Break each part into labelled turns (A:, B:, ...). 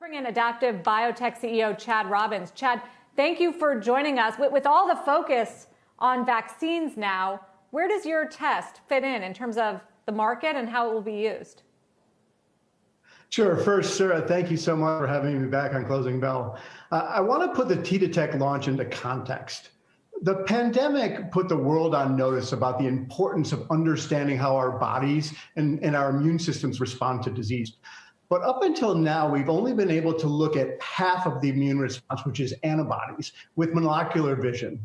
A: Bring in Adaptive Biotech CEO Chad Robbins. Chad, thank you for joining us. With all the focus on vaccines now, where does your test fit in terms of the market and how it will be used?
B: Sure. First, Sarah, thank you so much for having me back on Closing Bell. I want to put the T-Detect launch into context. The pandemic put the world on notice about the importance of understanding how our bodies and our immune systems respond to disease. But up until now, we've only been able to look at half of the immune response, which is antibodies, with molecular vision.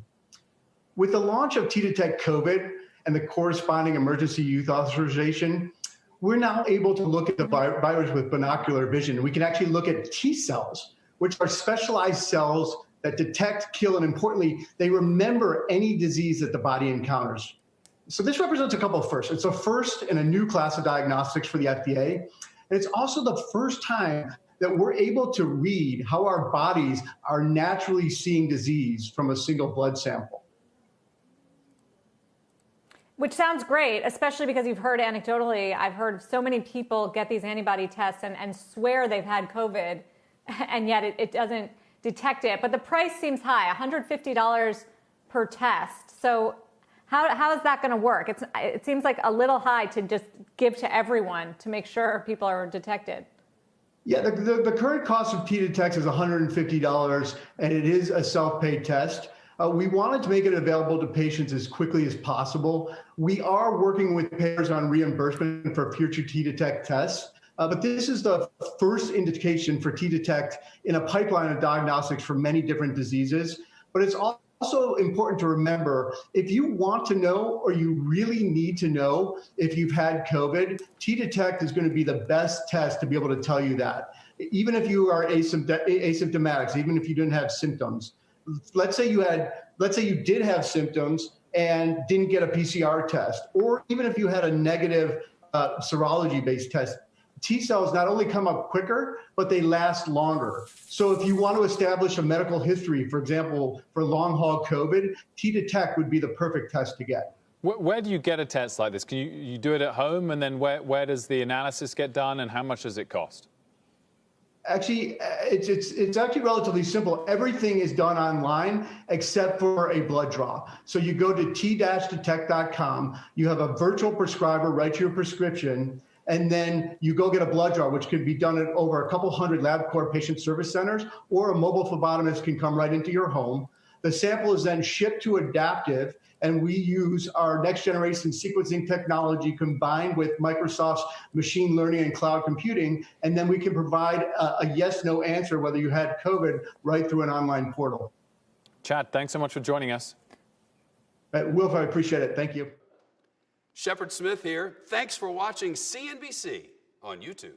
B: With the launch of T-Detect COVID and the corresponding emergency use authorization, we're now able to look at the virus with binocular vision. We can actually look at T cells, which are specialized cells that detect, kill, and importantly, they remember any disease that the body encounters. So this represents a couple of firsts. It's a first in a new class of diagnostics for the FDA. And it's also the first time that we're able to read how our bodies are naturally seeing disease from a single blood sample.
A: Which sounds great, especially because you've heard anecdotally, I've heard so many people get these antibody tests and swear they've had COVID, and yet it doesn't detect it. But the price seems high, $150 per test. So how is that going to work? It seems like a little high to just give to everyone to make sure people are detected.
B: Yeah, the current cost of T-Detect is $150, and it is a self-pay test. We wanted to make it available to patients as quickly as possible. We are working with payers on reimbursement for future T-Detect tests, but this is the first indication for T-Detect in a pipeline of diagnostics for many different diseases. But it's also important to remember, if you want to know or you really need to know if you've had COVID, T-Detect is going to be the best test to be able to tell you that. Even if you are asymptomatic, even if you didn't have symptoms. Let's say you did have symptoms and didn't get a PCR test, or even if you had a negative serology-based test, T cells not only come up quicker, but they last longer. So if you want to establish a medical history, for example, for long-haul COVID, T-Detect would be the perfect test to get.
C: Where do you get a test like this? Can you do it at home, and then where does the analysis get done, and how much does it cost?
B: Actually, it's actually relatively simple. Everything is done online except for a blood draw. So you go to t-detect.com, you have a virtual prescriber write your prescription, and then you go get a blood draw, which could be done at over a couple hundred LabCorp patient service centers, or a mobile phlebotomist can come right into your home. The sample is then shipped to Adaptive, and we use our next generation sequencing technology combined with Microsoft's machine learning and cloud computing, and then we can provide a yes/no answer whether you had COVID right through an online portal.
C: Chad, thanks so much for joining us.
B: Wilf, I appreciate it. Thank you.
D: Shepard Smith here. Thanks for watching CNBC on YouTube.